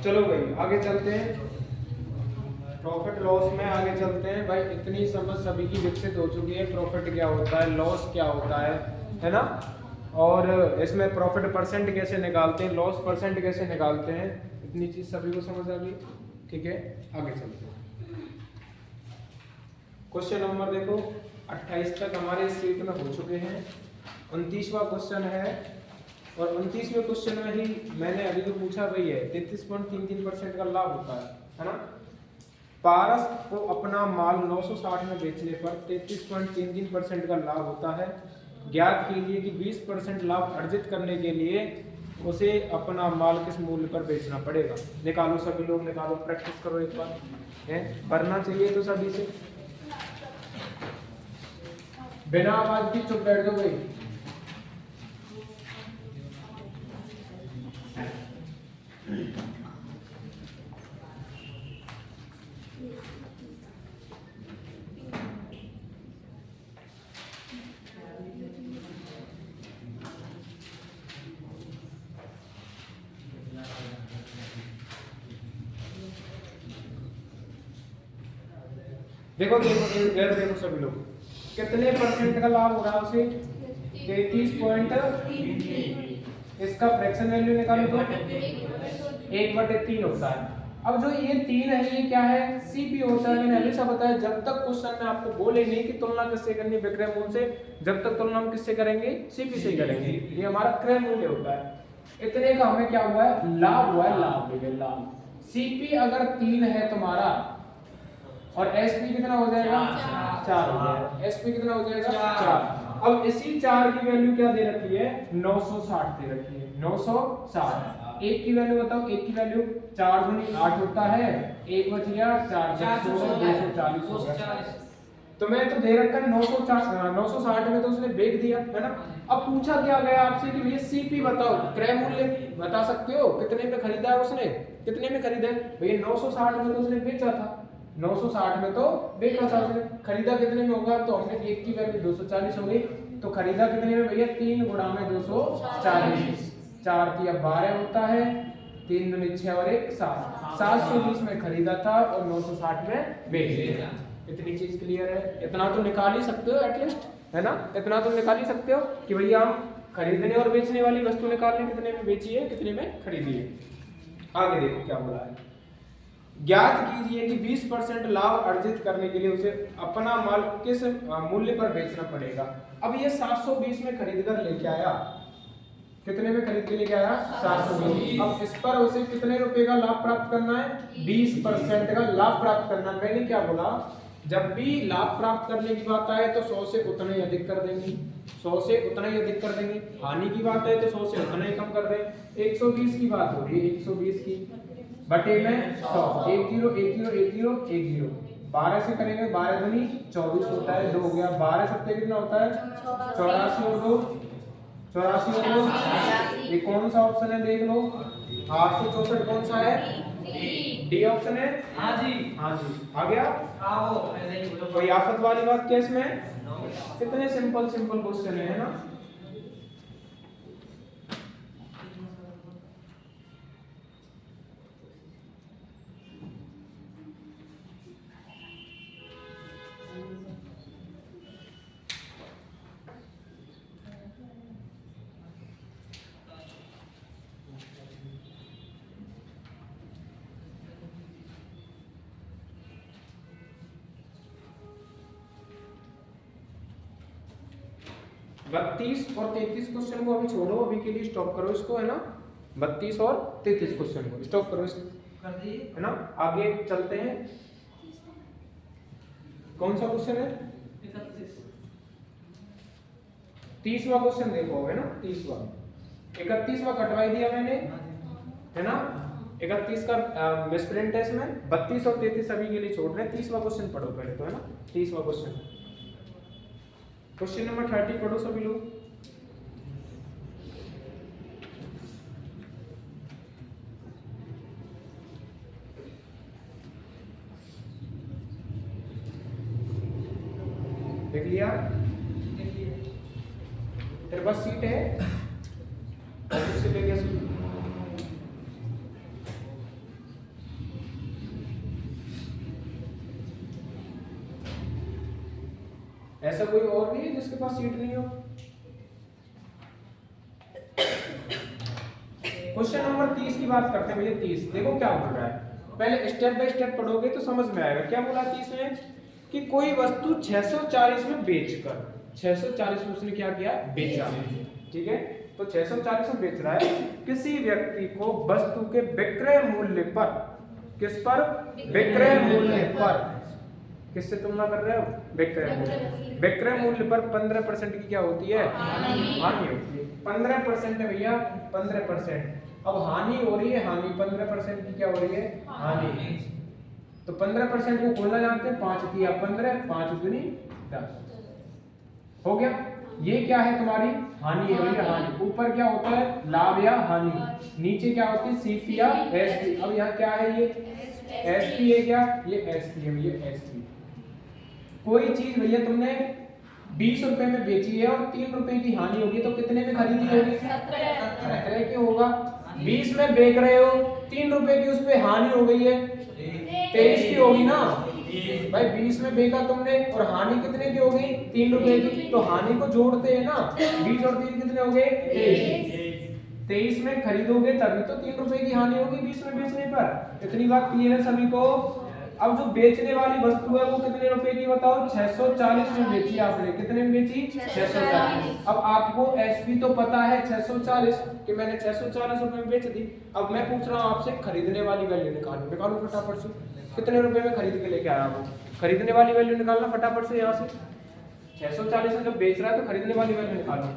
चलो भाई आगे चलते हैं, प्रॉफिट लॉस में आगे चलते हैं। भाई इतनी समझ सभी की विकसित हो चुकी है, प्रॉफिट क्या होता है, लॉस क्या होता है ना, और इसमें प्रॉफिट परसेंट कैसे निकालते हैं, लॉस परसेंट कैसे निकालते हैं, इतनी चीज सभी को समझ आ गई। ठीक है, आगे चलते हैं। क्वेश्चन नंबर देखो 28 तक हमारे इस सीट में हो चुके हैं। 29वां क्वेश्चन है, और 29वें क्वेश्चन में ही मैंने अभी जो पूछा वही है, 33.33% का लाभ होता है ना। पारस को अपना माल 960 में बेचने पर 33.33% का लाभ होता है। ज्ञात कीजिए कि 20% लाभ अर्जित करने के लिए उसे अपना माल किस मूल्य पर बेचना पड़ेगा। निकालो सभी लोग, निकालो, प्रैक्टिस करो एक बार, है करना चाहिए तो सभी से। बिना आवाज की चुप बैठ जाओ भाई। देखो देखो इधर देखो सभी लोग, कितने परसेंट का लाभ हो रहा है उसे, 33. इसका फ्रैक्शन वैल्यू निकालो तो 1/3 होता है। अब जो ये 3 है ये क्या है, सीपी होता है। मैंने हमेशा बताया जब तक क्वेश्चन में आपको बोले नहीं कि तुलना किससे करनी विक्रय मूल्य से, जब तक तुलना हम किससे करेंगे, सीपी से ही करेंगे। ये हमारा क्रय मूल्य होता है। इतने का हमें क्या हुआ है, लाभ हुआ है, लाभ। सीपी अगर 3 है तुम्हारा और एसपी कितना हो जाएगा, 4 हो जाएगा। एसपी कितना हो जाएगा, 4। अब इसी 4 की वैल्यू क्या दे रखी है, 960 दे रखी है, 960। एक की वैल्यू बताओ, एक की वैल्यू 4 दूनी 8 होता है, एक बच गया 4 240 हो गया। तो मैं तो दे रखा है 960 में, तो उसने बेच दिया है ना। अब पूछा क्या गया आपसे कि भैया सीपी बताओ, क्रय मूल्य बता सकते हो, कितने में खरीदा है उसने, कितने में खरीदा है भैया, 960 में तो उसने बेचा था, 960 में तो बेचा था उसने, खरीदा कितने में होगा, तो हमने एक की वैल्यू 240 हो गई, तो खरीदा कितने में भैया, 3 गुणा में 240, 4 की 12 होता है, 3 दूनी 6 और 1 7, 720 में खरीदा था और 960 में बेच दिया। इतनी चीज क्लियर है, इतना तो निकाल ही सकते हो एटलीस्ट, है ना, इतना तो निकाल ही सकते हो कि भैया हम खरीदने और बेचने वाली वस्तु निकाल लें, कितने में बेची है, कितने में खरीदी है। आगे देखो क्या बोला है, ज्ञात कीजिए कि 20% लाभ अर्जित करने के लिए उसे अपना माल किस मूल्य पर बेचना पड़ेगा। अब ये 720 में खरीद कर लेके आया, कितने में खरीद के लेके आया, 720। अब इस पर उसे कितने रुपए का लाभ प्राप्त करना है, 20% का लाभ प्राप्त करना। मैंने क्या बोला, जब भी लाभ प्राप्त करने की बात आए तो 100 से उतना ही अधिक कर देंगे, 100 से उतना ही अधिक कर देंगे। हानि की बात है तो 100 से उतना ही कम कर दें। 120 की बात हो रही है, 120 की बटे में 100, 10 10 10 10 10, 12 से करेंगे, 12 दूनी 24 होता है, 2 हो गया, 12 सत्ते कितना होता है, 84 और 2 84 और 2, ये कौन सा ऑप्शन है देख लो, 864 कौन सा है, डी ऑप्शन है। हाँ जी आ गया। कोई आफत वाली बात क्या इसमें, कितने सिंपल क्वेश्चन है ना। बत्तीस और 33 क्वेश्चन को अभी छोड़ो, अभी के लिए स्टॉप करो इसको, है ना। 32 और 33 क्वेश्चन को स्टॉप करो इसको, कर दिए, है ना। आगे चलते हैं, कौन सा क्वेश्चन है, 30वां क्वेश्चन देखो, है ना। 31वां कटवाई दिया मैंने, है ना। 31 का मिसप्रिंट है इसमें। 32 और 33 सभी के लिए छोड़ रहे हैं। 30वां क्वेश्चन पढ़ो पहले तो, है ना। 30वां क्वेश्चन, क्वेश्चन नंबर 30 पढ़ो सभी लोग। देख लिया, तेरे पास सीट है, ऑफिस से ले गया सीट। ऐसा कोई और भी है जिसके पास सीट नहीं हो? क्वेश्चन नंबर 30 की बात करते हैं भैया। 30 देखो क्या बोल रहा है, पहले स्टेप बाय स्टेप पढ़ोगे तो समझ में आएगा। क्या बोला 30 में कि कोई वस्तु 640 में बेचकर, 640 में उसने क्या किया, बेचा, ठीक है। तो 640 में बेच रहा है, किसी व्यक्ति को वस्तु के विक्रय मूल्य पर, किस पर, विक्रय मूल्य पर, किससे तुलना कर रहे हो, विक्रय मूल्य, विक्रय मूल्य पर 15% की क्या होती है, हानि होती है। 15% है भैया, 15%। अब हानि हो रही है, हानि 15% की क्या हो रही है, हानि। तो 15% को खोलना जानते हैं, 5 दिया 15, 5 दूनी 10 हो गया। ये क्या है तुम्हारी हानि हो रही है, हानि। ऊपर क्या होता है, लाभ या हानि, नीचे क्या होती है, सीपी या एसपी। अब यहाँ क्या है, ये एसपी है, क्या ये एसपी है, ये एसपी। कोई चीज भैया तुमने 20 रुपए में बेची है और 3 रुपए की हानि होगी, तो कितने में खरीदी होगी, 17 के होगा। 20 में बेच रहे हो, 3 रुपए की उस पे हानि हो गई है, 23 की होगी ना भाई। 20 में बेचा तुमने और हानि कितने की हो गई, 3 रुपए की, तो हानि को जोड़ते हैं ना, 20 और 3 कितने हो गए, 23। 23 में खरीदोगे तभी तो 3 रुपए की हानि होगी 20 में बेचने पर। इतनी बात क्लियर है सभी को। अब जो बेचने वाली वस्तु है वो कितने रुपए की बताओ, 640 में बेची आपने, कितने में बेची, 640। अब आपको एसपी तो पता है 640 कि मैंने 640 रुपए में बेच दी। अब मैं पूछ रहा हूँ आपसे खरीदने वाली वैल्यू निकालो, निकालो फटाफट से, कितने रुपए में खरीद के लेके आया वो, खरीदने वाली वैल्यू निकालना फटाफट से। यहाँ से 640 में जब बेच रहा है तो खरीदने वाली वैल्यू निकालो।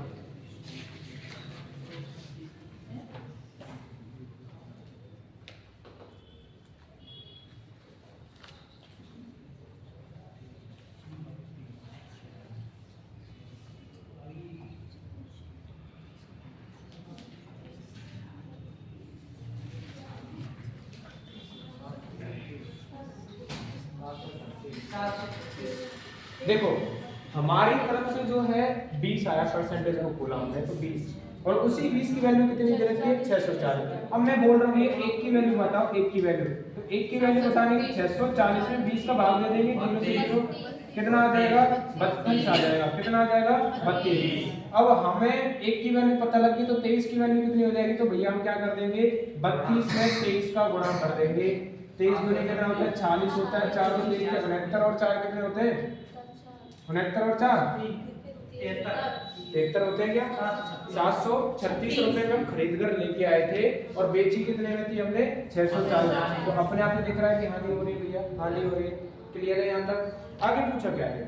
देखो हमारी तरफ से जो है 20 आया परसेंटेज को बोला हमने, तो 20 और उसी 20 की वैल्यू कितनी दे रखी है, 640। अब मैं बोल रहा हूँ ये 1 की वैल्यू बताओ, 1 की वैल्यू, तो 1 की वैल्यू बताने की 640 में 20 का भाग दे देंगे, तीनों से जीरो, कितना आ जाएगा, 32 आ जाएगा, कितना आ जाएगा, 32। अब हमें 1 की वैल्यू पता लगी तो 23 की वैल्यू कितनी हो जाएगी, तो भैया हम क्या कर देंगे, 32 में 23 का गुणा कर देंगे। 23 गुणे कितना होता है, 40 होता है, 4 और 23 69, और 4 कितने होते हैं, 69 और 4 73 होते हैं क्या। 736 रुपए में हम खरीद कर लेके आए थे और बेची कितने में थी हमने, 640। तो अपने आप में दिख रहा है कि हानि हो रही है भैया, हानि हो रही है। क्लियर है यहाँ तक। आगे पूछा क्या है,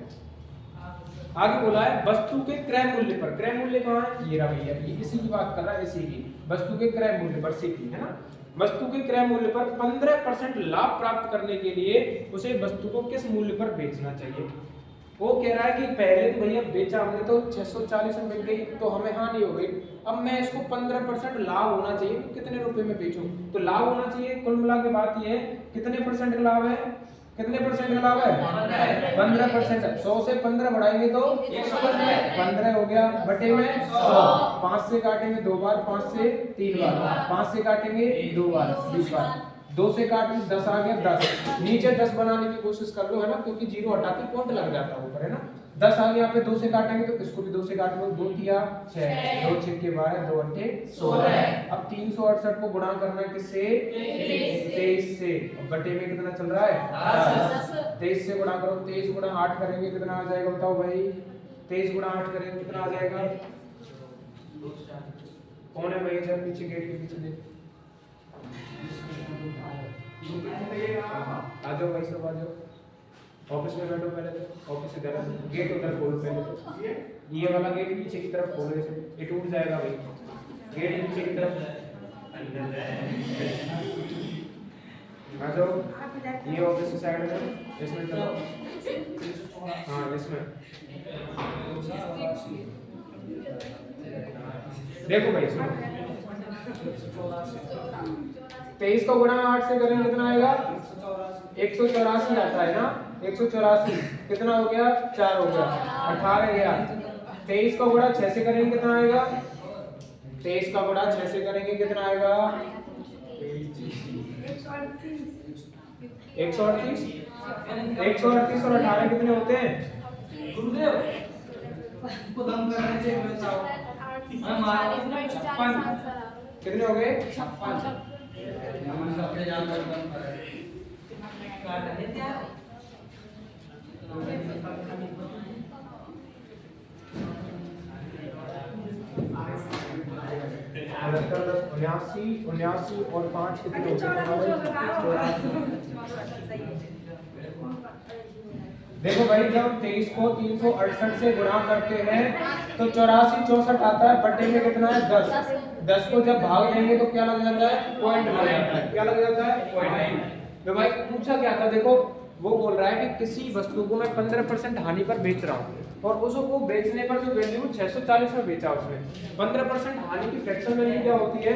आगे बोला है वस्तु के क्रय मूल्य पर, क्रय मूल्य कहाँ है, ये रहा भैया, ये इसी की बात कर रहा है, इसी की वस्तु के क्रय मूल्य पर, सीपी है ना। वस्तु के क्रय मूल्य पर 15% लाभ प्राप्त करने के लिए उसे वस्तु को किस मूल्य पर बेचना चाहिए। वो कह रहा है कि पहले तो भैया बेचा हमने तो 640 में बिक गई तो हमें हानि हो गई, अब मैं इसको 15% लाभ होना चाहिए, तो कितने रुपए में बेचूं, तो लाभ होना चाहिए। कुल मिला के बात ये है, कितने परसेंट का लाभ है, कितने परसेंट का लाभ है, 15%। 100 से 15 बढ़ाएंगे तो 15 हो गया, बटे में 100, 5 से काटेंगे 2 बार, 5 से 3 बार, 5 से काटेंगे 2 बार, 20 बार, 2 से काटेंगे 10 आ गया, 10 नीचे 10 बनाने की कोशिश कर लो, है ना, क्योंकि जीरो हटा के पॉइंट लग जाता है ऊपर, है ना। 10 आ गया, यहाँ पे 2 से काटेंगे तो इसको भी 2 से काट लो, 2 तिया 6, 2 6 के 12, 2 8 16। अब 368 को गुणा करना है किससे, 23 से, अब बटे में कितना चल रहा है 10, 23 से गुणा करो, 23 गुणा 8 करेंगे कितना आ जाएगा बताओ भाई, 23 गुणा 8 करेंगे कितना आ जाएगा, कौन है भाई जब पीछे गेट के पीछे देख, आ जाओ भाई सब आ जाओ, ऑफिस में बैठो, पहले तो ऑफिस से जरा गेट उधर खोलो, पहले तो ये वाला गेट पीछे की तरफ खोलो, ये टूट जाएगा भाई, गेट पीछे की तरफ आ जाओ, ये ऑफिस से साइड में, इसमें चलो, हाँ इसमें देखो भाई सुनो, 23 को गुणा 8 से करेंगे कितना आएगा, 184 आता है ना, 184 कितना हो गया, 4 हो गया, 18 गया। 23 को गुणा 6 से करेंगे कितना आएगा, 23 का गुणा 6 से करेंगे कितना आएगा, 138 और 18 कितने होते हैं, गुरुदेव को दम करने से बचाओ। कितने हो गए? 56। हम सबसे ज्यादा दम कर रहे हैं। काट लेते हैं। उन्यासी और 5 कितने होते हैं? देखो भाई जब 23 को 368 से गुणा करते हैं तो 84 64 आता है, बटे में कितना है? 10। 10 को जब भाग देंगे तो क्या लग जाता है? पॉइंट लग जाता है। क्या लग जाता है? पॉइंट। तो भाई पूछा क्या था? देखो वो बोल रहा है कि किसी वस्तु को मैं 15% हानि पर बेच रहा हूँ और उसको बेचने पर जो वैल्यू 640 में बेचा उसने। 15% हानि की फ्रैक्शन वैल्यू क्या होती है?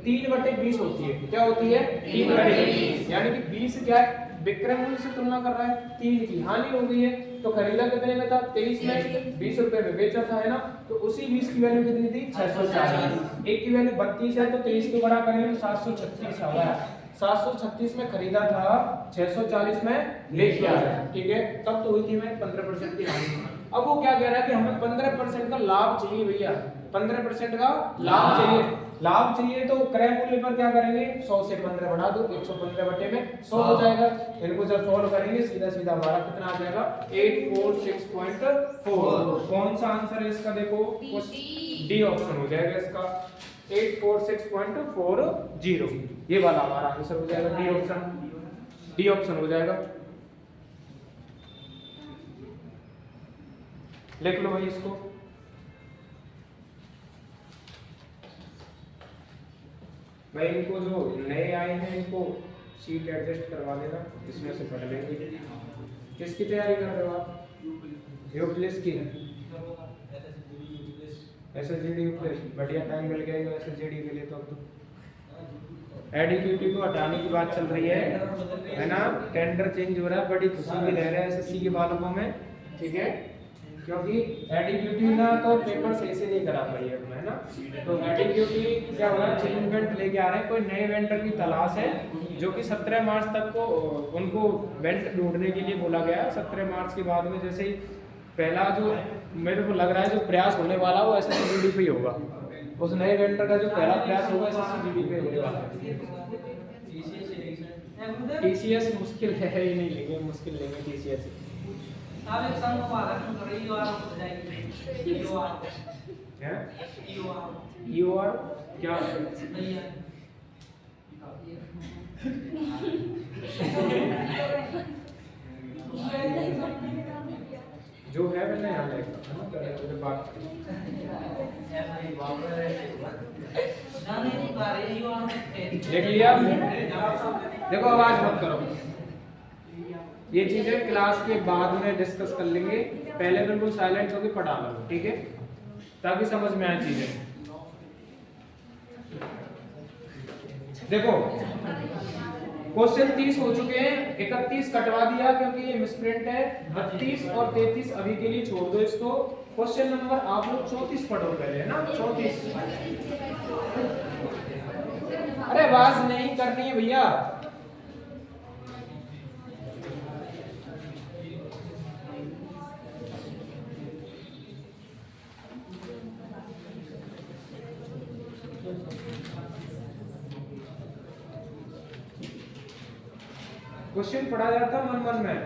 3/20 होती है। क्या होती है? 3/20। यानी कि 20 क्या है? विक्रय मूल्य से तुलना कर रहा है, 3 की हानि हो गई है। तो खरीदा कितने में था? 23 में 20 रुपए में बेचा था, है ना? तो उसी 20 की वैल्यू कितनी थी? 640। एक की वैल्यू 32 है तो 23 को बड़ा करेंगे तो 736 आ गया। 736 में खरीदा था, 640 में बेच दिया है, ठीक है? तब तो हुई थी मैं 15% की हानि। अब वो क्या कह रहा है कि हमें 15% का लाभ चाहिए भैया, 15% का लाभ चाहिए। लाभ चाहिए तो क्रय मूल्य पर क्या करेंगे? 100 से 15 बढ़ा दो, 115 बटे में 100 हो जाएगा। इनको जब सॉल्व करेंगे सीधा सीधा हमारा कितना आ जाएगा? 846.4। कौन सा आंसर है इसका? देखो डी ऑप्शन हो जाएगा इसका, 846.40। ये वाला हमारा आंसर हो जाएगा, डी ऑप्शन। डी ऑप्शन हो जाएगा। लिख लो भाई इसको। भाई इनको जो नए आए हैं इनको सीट एडजस्ट करवा देना, इसमें से पढ़ लेंगे। किसकी तैयारी कर रहे हो आप? यूप्लिस की? एसएसजीडी यूप्लिस, बढ़िया टाइम मिल गया एसएसजीडी के लिए। तो अब तो एडीक्यूटी को हटाने की बात चल रही है ना? टेंडर चेंज हो रहा है, बड़ी खुशी भी रह रहा है एसएससी के बालकों में, ठीक है? क्योंकि एडीक्यूटी ना तो पेपर सही से नहीं करा पाई है, है ना? तो एडीक्यूटी क्या हो रहा है? चेंजमेंट लेके आ रहे हैं, कोई नए वेंडर की तलाश है जो कि 17 मार्च तक को उनको वेंट ढूंढने के लिए बोला गया है। 17 मार्च के बाद में जैसे ही पहला जो मेरे को लग रहा है जो प्रयास होने वाला वो एसएसजीडी पे ही होगा। उस नए वेंडर का जो पहला प्रयास होगा एसएसजीडी पे होने वाला है। टीसीएस मुश्किल है ही नहीं, लेंगे मुश्किल लेंगे टीसीएस। आप एक संग को आधा तुम करो ईओआर हो जाएगी। ईओआर क्या? ईओआर ईओआर क्या भैया? जो है मैंने यहाँ लिखा है ना, पहले बात देख लिया। देखो आवाज मत करो, ये चीजें क्लास के बाद में डिस्कस कर लेंगे, पहले बिल्कुल साइलेंट होकर पढ़ा लो, ठीक है? ताकि समझ में आए चीजें। देखो क्वेश्चन 30 हो चुके हैं, 31 कटवा दिया क्योंकि ये मिसप्रिंट है। 32 और 33 अभी के लिए छोड़ दो इसको। क्वेश्चन नंबर आप लोग 34 पढ़ो पहले, है ना? 34। अरे आवाज नहीं करनी है भैया। क्वेश्चन पढ़ा जाता मन मन में।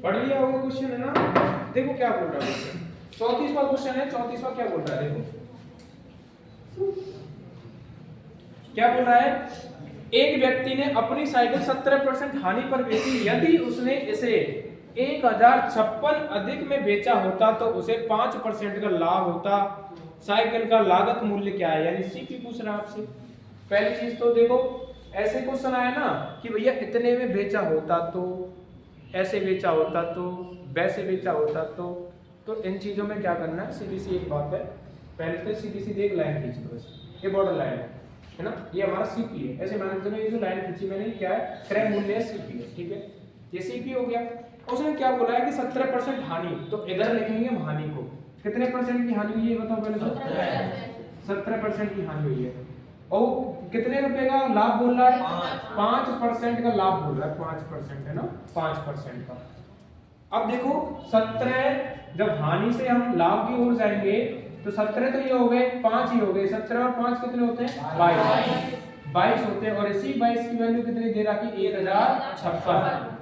पढ़ लिया होगा क्वेश्चन, है ना? देखो क्या बोल रहा है, 34वां क्वेश्चन है। 34वां क्या बोल रहा है? देखो क्या बोल रहा है? एक व्यक्ति ने अपनी साइकिल 17% हानि पर बेची। यदि उसने इसे 1056 अधिक में बेचा होता तो उसे 5% का लाभ होता। साइकिल का लागत मूल्य क्या है? यानी सीपी पूछ रहा है आपसे। पहली चीज तो देखो ऐसे क्वेश्चन आया ना कि भैया इतने में बेचा होता तो, ऐसे बेचा होता तो, वैसे बेचा होता तो, तो इन चीज़ों में क्या करना है, सीधी सी एक बात है, पहले तो सीधी सीधी एक लाइन खींच लो, ये बॉर्डर लाइन है ना, ये हमारा सीपी है। ऐसे मान लो ये जो लाइन खींची मैंने क्या है, क्रय मूल्य सीपी है, ठीक है, ये सीपी हो गया। उसने क्या बोला है कि 17% हानि, तो इधर लिखेंगे हम हानि को, कितने परसेंट की हानि हुई है बताओ पहले तो, 17% की हानि हुई है। और कितने रुपए का लाभ बोल रहा है, 5% का लाभ बोल रहा है, 5% है ना, 5% का। अब देखो 17, जब हानि से हम लाभ की ओर जाएंगे तो 17 तो ये हो गए, 5 ही हो गए, 17 और 5 कितने होते हैं, 22 होते हैं। और इसी 22 की वैल्यू कितनी दे रखी, 1056।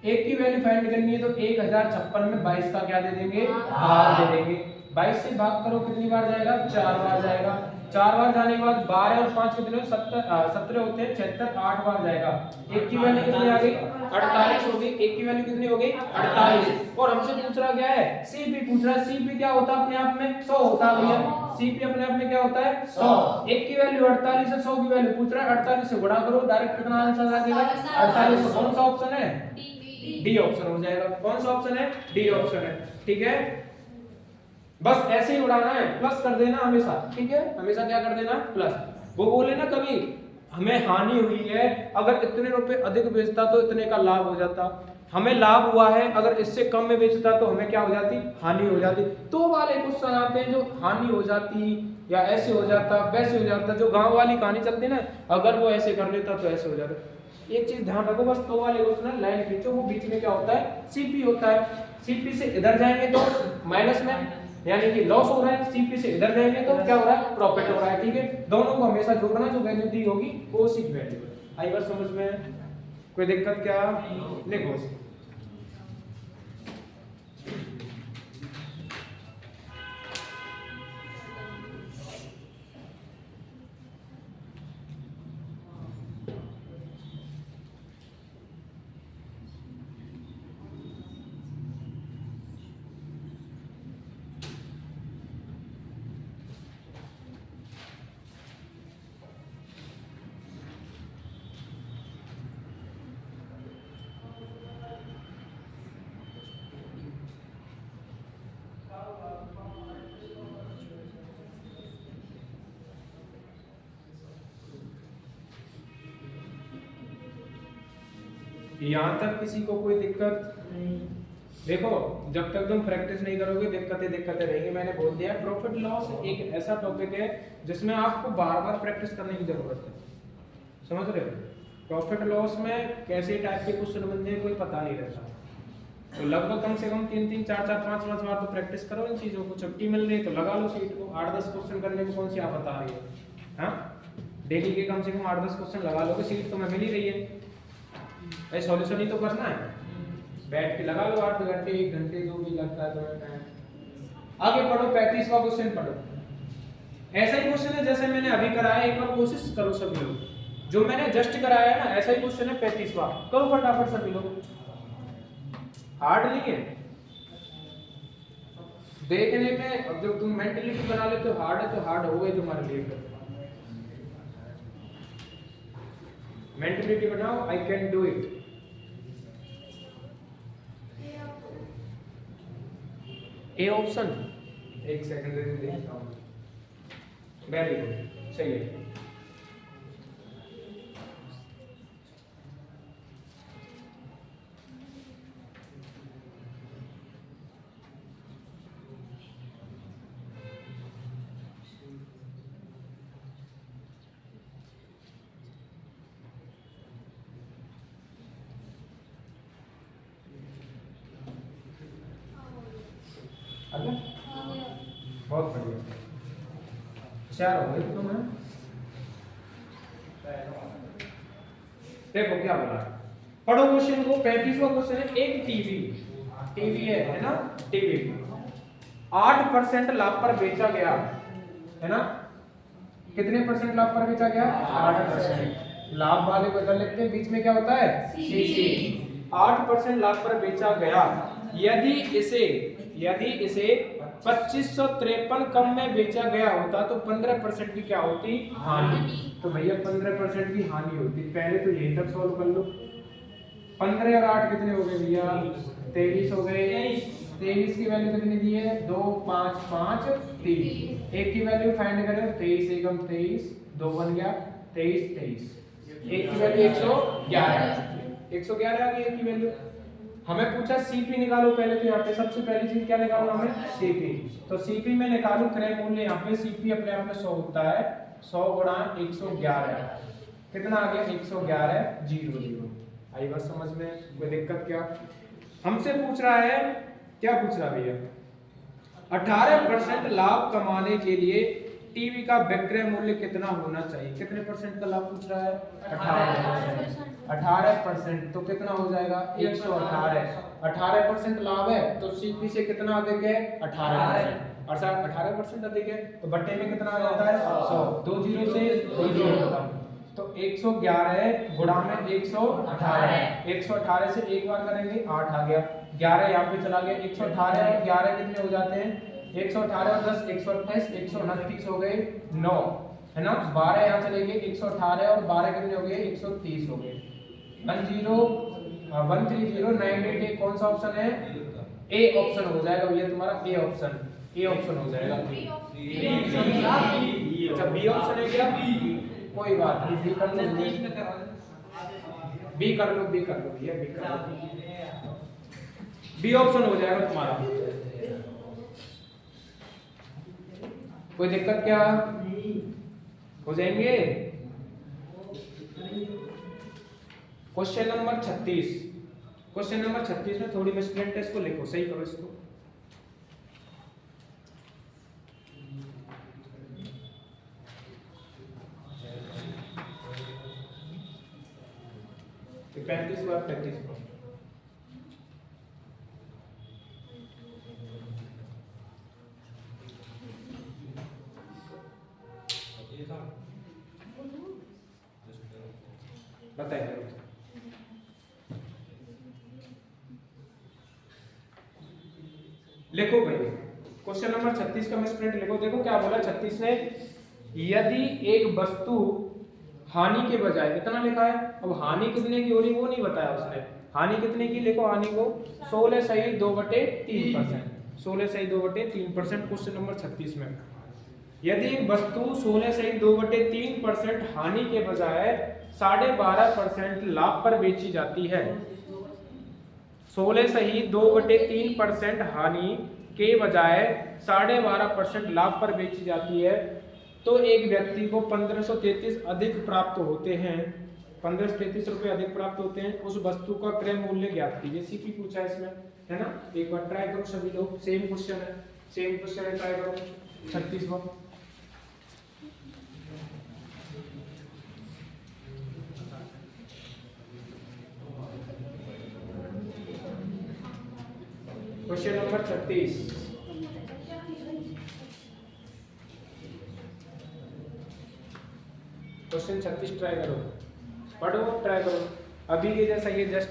एक की वैल्यू फाइंड करनी है तो 1056 में 22 का क्या दे देंगे, भाग दे देंगे। 22 से भाग करो कितनी बार जाएगा, 4 बार जाएगा। 4 बार जाने के बाद 12 और 5 कितने, 17 होते हैं, 76 8 बार जाएगा। एक की वैल्यू कितनी आ गई, 48 हो गई। एक की वैल्यू कितनी हो गई, 48। और हमसे पूछ रहा क्या है, सीपी पूछ रहा है। सीपी क्या होता है अपने आप में, 100 होता है भैया। सीपी अपने आप में क्या होता है, 100। एक की वैल्यू 48 है, 100 की वैल्यू पूछ रहा है, 48 से गुणा करो, डायरेक्ट कितना आंसर आ जाएगा, 48। कौन सा ऑप्शन है, डी ऑप्शन हो जाएगा। कौन सा ऑप्शन है, डी ऑप्शन है, ठीक है। बस ऐसे ही उड़ाना है, प्लस कर देना हमेशा, ठीक है, हमेशा क्या कर देना, प्लस। वो बोले ना कभी हमें हानि हुई है, अगर इतने रुपए अधिक बेचता तो इतने का लाभ हो जाता, हमें लाभ हुआ है अगर इससे कम में बेचता तो हमें क्या हो जाती, हानि हो जाती। तो वाले क्वेश्चन आते हैं जो हानि हो जाती या ऐसे हो जाता वैसे हो जाता, जो गांव वाली कहानी चलती ना, अगर वो ऐसे कर लेता तो ऐसे हो जाता। एक चीज ध्यान रखो बस, तो वाले क्वेश्चन लाइन खींचो, वो बीच में क्या होता है, सीपी होता है। सीपी से इधर जाएंगे तो माइनस में, यानी कि लॉस हो रहा है, सीपी से इधर जाएंगे तो क्या हो रहा है, प्रॉफिट हो रहा है, ठीक है। दोनों को हमेशा जोड़ना, जो वैल्यू दी होगी वो उसी की वैल्यू है। आई बात समझ में, कोई दिक्कत क्या, लिखो। यहाँ तक किसी को कोई दिक्कत नहीं। देखो जब तक तुम प्रैक्टिस नहीं करोगे दिक्कतें रहेंगी। मैंने बोल दिया प्रॉफिट लॉस एक ऐसा टॉपिक है जिसमें आपको बार बार प्रैक्टिस करने की जरूरत है, समझ रहे हो। प्रॉफिट लॉस में कैसे टाइप के क्वेश्चन बनते हैं कोई पता नहीं रहता, तो लगभग कम से कम 3-3 4-4 5-5 बार तो प्रैक्टिस करो इन चीजों को। छुट्टी मिल रही है तो लगा लो सीट को, 8-10 क्वेश्चन करने को कौन सी आप बता रही है, हाँ डेली के कम से कम 8-10 क्वेश्चन लगा लो, सीट तो मैं मिल ही रही है भाई, सॉल्यूशन ही तो करना है, बैठ के लगा लो 8 घंटे 1 घंटे जो भी लगता है तुम्हें टाइम। आगे पढ़ो, 35वां क्वेश्चन पढ़ो। ऐसा ही क्वेश्चन है जैसे मैंने अभी कराया, एक बार कोशिश करो सभी लोग, जो मैंने जस्ट कराया है ना ऐसा ही क्वेश्चन है 35वां, करो फटाफट सभी लोग, हार्ड नहीं है देखने में। अब जब तुम मेंटलिटी बना लेते हो हार्ड है तो हार्ड होगा ही तुम्हारे लिए। मेंटलिटी बनाओ, I can do it. A option, एक सेकंड देखता हूं, वेरी गुड, सही है। बहुत बढ़िया, होशियार हो गए तुम। देखो क्या बोला, पढ़ो क्वेश्चन को। 35वां क्वेश्चन है, एक टीवी है ना, टीवी 8% लाभ पर बेचा गया है ना, कितने परसेंट लाभ पर बेचा गया, 8%। लाभ वाले बदल लेते हैं, बीच में क्या होता है, सीसी। 8% लाभ पर बेचा गया, यदि इसे 2553 कम में बेचा गया होता तो 15% की क्या होती, हानि। तो भैया 15% की हानि होती, पहले तो यही तक सॉल्व कर लो। 15 और 8 कितने हो गए भैया, 23 हो गए। 23 की वैल्यू कितनी दी है 2 5 5 3। एक की वैल्यू फाइंड करें 23 एकम 23, 2 बन गया 23 23। एक की वैल्यू 111 111 आ गई एक की वैल्यू। हमें पूछा सीपी निकालो पहले, तो यहाँ पे सबसे पहली चीज क्या निकालना हमें सीपी। तो सीपी में निकालू क्रय मूल्य, यहाँ पे सीपी अपने आप में 100 होता है, 100 गुणा 111 कितना आ गया 111 0 0। आई बात समझ में, कोई दिक्कत क्या? हमसे पूछ रहा है, क्या पूछ रहा है भैया, 18% लाभ कमाने के लिए टीवी का विक्रय मूल्य कितना होना चाहिए। कितने परसेंट का लाभ पूछ रहा है 18%। तो कितना हो जाएगा 118। 18% लाभ है तो सीपी से कितना अधिक है 18%। और सर 18% अधिक है तो बट्टे में कितना आ जाता है 100, 2 जीरो से 2 जीरो खत्म। तो 111 गुणा में 118, 118 से एक बार करेंगे 8 आ गया, 11 यहाँ पे चला गया, 118 और 11 कितने हो जाते हैं 118 और 10 128, 129 हो गए 9 है ना। 12 यहाँ चले गए 118 और 12 कितने हो गए 130 हो गए। 13098 कौन सा ऑप्शन है ए ऑप्शन हो जाएगा भैया तुम्हारा, ए ऑप्शन, ए ऑप्शन हो जाएगा। अच्छा बी ऑप्शन है क्या, कोई बात नहीं बी कर लो, बी कर लो, बी कर लो भैया, बी कर लो, बी ऑप्शन हो जाएगा तुम्हारा। कोई दिक्कत क्या, हो जाएंगे। क्वेश्चन नंबर 36, क्वेश्चन नंबर 36 में थोड़ी मिसप्रिंट है, इसको लिखो, सही करो इसको। तो 35 बार 35 बार बताइए। लिखो भाई क्वेश्चन नंबर 36 का मिसप्रिंट लिखो। देखो क्या बोला 36 ने, यदि एक वस्तु हानि के बजाय इतना लिखा है, अब हानि कितने की हो रही वो नहीं बताया उसने, हानि कितने की लिखो, हानि को 16 सही 2/3%, 16 सही 2/3%। क्वेश्चन नंबर 36 में यदि एक वस्तु 16 सही 2/3% हानि के बजाय 12.5% लाभ पर बेची जाती है, 16 सही 2/3% हानि के बजाय 12.5% लाभ पर बेची जाती है, तो एक व्यक्ति को 1533 अधिक प्राप्त होते हैं, 1533 रुपए अधिक प्राप्त होते हैं। उस वस्तु का क्रय मूल्य ज्ञात कीजिए। सीपी पूछा है इसमें, है ना। एक बार ट्राई करो सभी लोग, सेम क्वेश्चन है, सेम क्वेश्चन है, ट्राई करो 36वां। क्वेश्चन नंबर 36, क्वेश्चन 36 ट्राई करो, पढ़ो ट्राई करो, अभी के जैसा ये जस्ट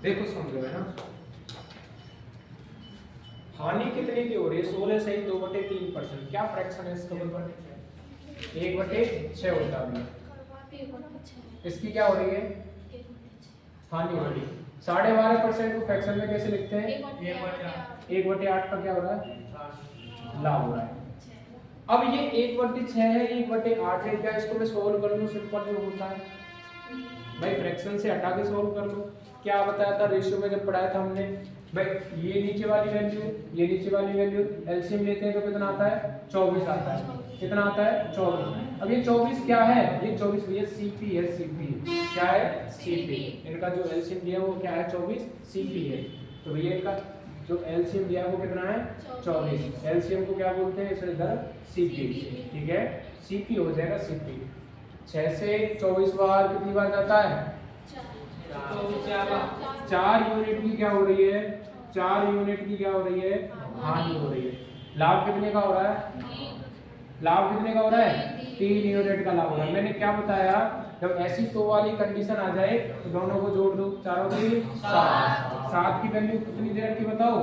देखो समझो, है ना। हानि कितने की हो रही है 16 सही 2/3%, क्या फ्रैक्शन है इसका, बराबर 1/6 होता है। इसकी क्या हो रही है हानि हो रही है। 12.5% को फ्रैक्शन में कैसे लिखते हैं 1/8 का क्या हो रहा है लाभ हो रहा है। अब ये 1/6 है, 1/8 है, क्या इसको मैं सोल्व कर लूँ? सिंपल जो होता है भाई, फ्रैक्शन से हटा के सोल्व कर लो। क्या बताया था रेशियो में जब पढ़ाया था हमने भाई, ये नीचे वाली वैल्यू, ये नीचे वाली वैल्यू एलसीएम लेते हैं तो कितना आता है? 24 आता है। कितना आता है? 24। अब ये 24 क्या है? ये 24 भैया सीपी है, सीपी क्या है? सीपी। इनका जो एलसीएम दिया वो क्या है? 24 सीपी है। तो भैया इनका जो एलसीएम दिया वो कितना है? 24। एलसीएम को क्या बोलते हैं? इसे इधर सीपी, ठीक है, सीपी हो जाएगा सीपी। 6 से 24 बार कितनी बार जाता है? 4 यूनिट की क्या हो रही है? 4 यूनिट की क्या हो रही है? हानि हो रही है। लाभ कितने का हो रहा है? लाभ कितने का हो रहा है? 3 यूनिट का लाभ हो रहा है। मैंने क्या बताया? जब ऐसी तो वाली कंडीशन आ जाए तो दोनों को जोड़ दो, चारों की 7। 7 की वैल्यू कितनी दे रखी बताओ?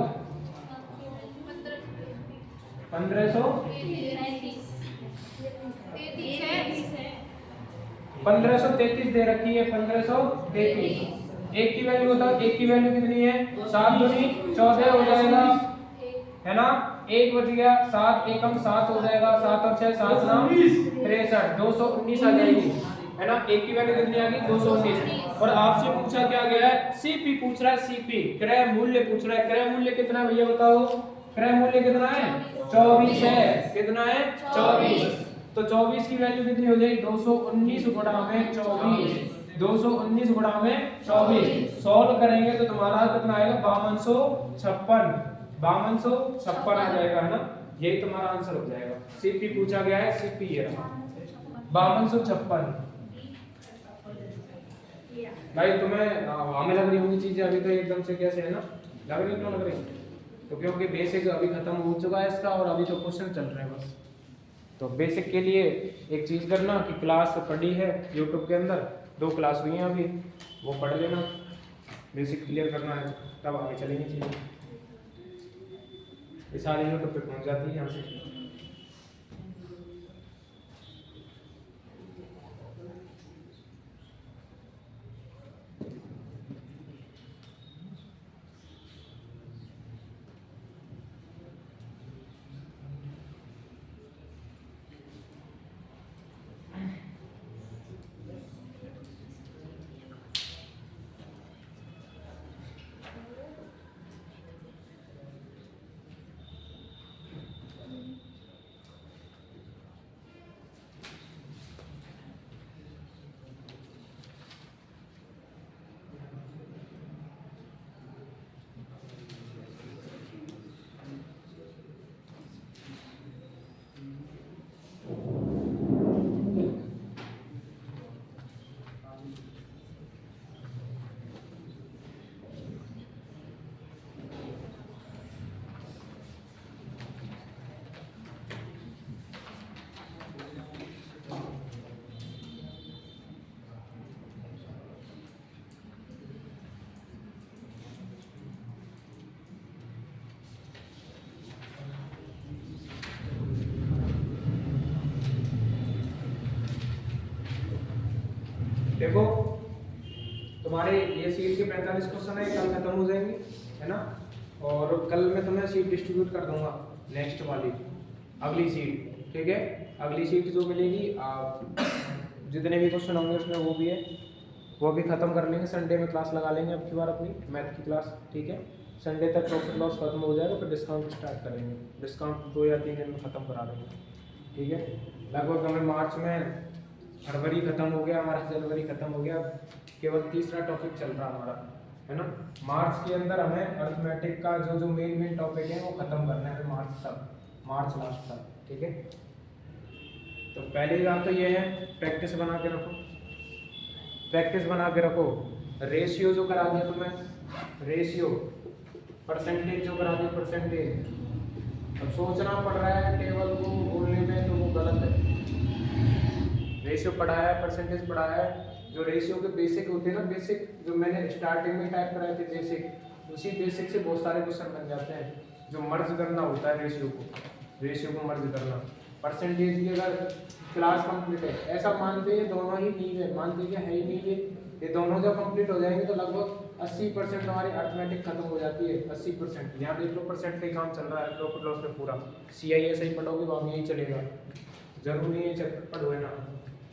1533 दे रखी है, 1533। एक की वैल्यू बताओ, एक की वैल्यू कितनी है? 7 दूनी 14 हो जाएगा, है ना? एक बच गया, 7 एकम 7 हो जाएगा, 7 और 6 7 ना 63, 219 आ जाएगी, है ना? एक की वैल्यू कितनी आ गई? 219। और आपसे पूछा क्या गया है? सीपी पूछ रहा है, सीपी क्रय मूल्य पूछ रहा है। क्रय मूल्य कितना है भैया बताओ? क्रय मूल्य कितना है? 24 है। कितना है? 24। तो 24 की वैल्यू कितनी हो जाएगी? 219 गुणा में 24, 219 गुणा में 24। सॉल्व करेंगे तो तुम्हारा कितना आएगा? 5256, 5256 आ जाएगा, है ना? यही तुम्हारा आंसर हो जाएगा। सीपी पूछा गया है, सीपी है 5256। भाई तुम्हें हमें लग रही होंगी चीजें अभी तो एकदम से कैसे, है ना? लग रही क्यों लग रही? तो क्योंकि बेसिक अभी खत्म हो चुका है इसका और अभी तो क्वेश्चन चल रहे हैं बस। तो बेसिक के लिए एक चीज़ करना कि क्लास पढ़ी है यूट्यूब के अंदर, 2 क्लास हुई हैं अभी, वो पढ़ लेना, बेसिक क्लियर करना है, तब आगे चलेंगे चीज़ें। ये सारी यूट्यूब पे पहुंच जाती है यहाँ से। देखो तुम्हारे ये सीट के 45 क्वेश्चन है, कल खत्म हो जाएंगे, है ना? और कल मैं तुम्हें सीट डिस्ट्रीब्यूट कर दूंगा, नेक्स्ट वाली अगली सीट, ठीक है? अगली सीट जो मिलेगी आप जितने भी क्वेश्चन होंगे उसमें वो भी है, वो भी खत्म कर लेंगे। संडे में क्लास लगा लेंगे अब की बार अपनी मैथ की क्लास, ठीक है? संडे तक प्रॉफिट लॉस खत्म हो जाएगा, फिर डिस्काउंट स्टार्ट करेंगे। डिस्काउंट 2 या 3 दिन में खत्म करा देंगे, ठीक है? लगभग हमें मार्च में, फरवरी खत्म हो गया हमारा, जनवरी खत्म हो गया, केवल तीसरा टॉपिक चल रहा हमारा, है ना? मार्च के अंदर हमें अर्थमेटिक का जो मेन टॉपिक है वो खत्म करना है मार्च तक, मार्च लास्ट तक, ठीक है? तो पहली बात तो ये है, प्रैक्टिस बना के रखो, प्रैक्टिस बना के रखो। रेशियो जो करा दिया तुम्हें, रेशियो परसेंटेज जो करा दिया, परसेंटेज, अब सोचना पड़ रहा है टेबल को बोलने में तो वो गलत है। रेशियो पढ़ाया है, परसेंटेज पढ़ाया है, जो रेशियो के बेसिक होते हैं ना, बेसिक जो मैंने स्टार्टिंग में टाइप कराए थे बेसिक, उसी बेसिक से बहुत सारे क्वेश्चन बन जाते हैं। जो मर्ज करना होता है रेशियो को मर्ज करना। परसेंटेज की अगर क्लास कंप्लीट है, ऐसा मानते हैं दोनों ही नीव है, मानते हैं है ही नहीं है ये दोनों जब कंप्लीट हो जाएंगे तो लगभग 80% हमारी अर्थमेटिक खत्म हो जाती है। 80%। यहाँ देख लो परसेंट का ही काम चल रहा है प्रॉफिट लॉस में पूरा। CIS ही पढ़ोगे वहाँ यही चलेगा, जरूरी है चैप्टर पढ़ो है ना,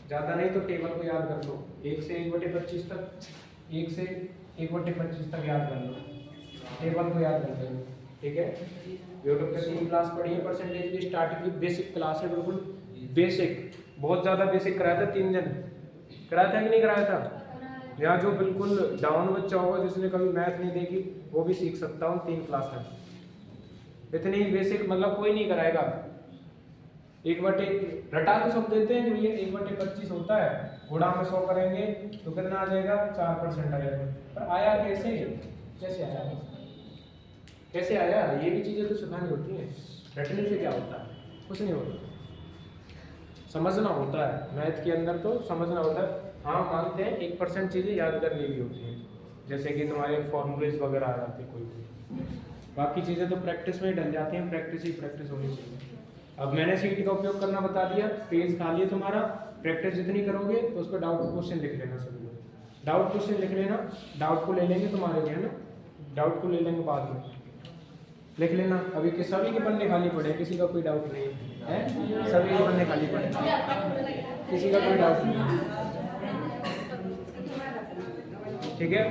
ज़्यादा नहीं तो टेबल को याद कर लो 1 से 1/25 तक, 1 से 1/25 तक याद कर लो, टेबल को याद कर लो। ठीक है, यूट्यूब पे 3 क्लास पढ़ी है परसेंटेज की, स्टार्टिंग की बेसिक क्लास है, बिल्कुल बेसिक, बहुत ज़्यादा बेसिक कराया था, 3 दिन कराया था कि नहीं कराया था। यहाँ जो बिल्कुल डाउन बच्चा होगा जिसने कभी मैथ नहीं देखी वो भी सीख सकता हूँ 3 क्लास में, इतनी बेसिक मतलब कोई नहीं कराएगा। 1/1 रटा तो सब देते हैं कि भैया 1/25 होता है, गुणा में 100 करेंगे तो कितना आ जाएगा 4% आ जाएगा, पर आया कैसे, कैसे आया, कैसे आया, ये भी चीज़ें तो सिखानी होती हैं। रटने से क्या होता है, कुछ नहीं होता, समझना होता है, मैथ के अंदर तो समझना होता है। हाँ मानते हैं 1% चीज़ें याद करनी भी होती हैं, जैसे कि तुम्हारे फॉर्मूलेज वगैरह आ जाते हैं कोई, बाकी चीज़ें तो प्रैक्टिस में ही डल जाती हैं, प्रैक्टिस ही प्रैक्टिस होनी चाहिए। अब मैंने सीट का उपयोग करना बता दिया, पेज खाली है तुम्हारा, प्रैक्टिस जितनी करोगे तो उस पर डाउट क्वेश्चन लिख लेना सभी लोग, डाउट क्वेश्चन लिख लेना, डाउट को ले लेंगे तुम्हारे लिए, है ना, डाउट को ले लेंगे बाद में, लिख लेना। अभी के सभी के पन्ने खाली पड़े, किसी का कोई डाउट नहीं है, सभी के पन्ने खाली पड़े, किसी का कोई डाउट नहीं है। ठीक है।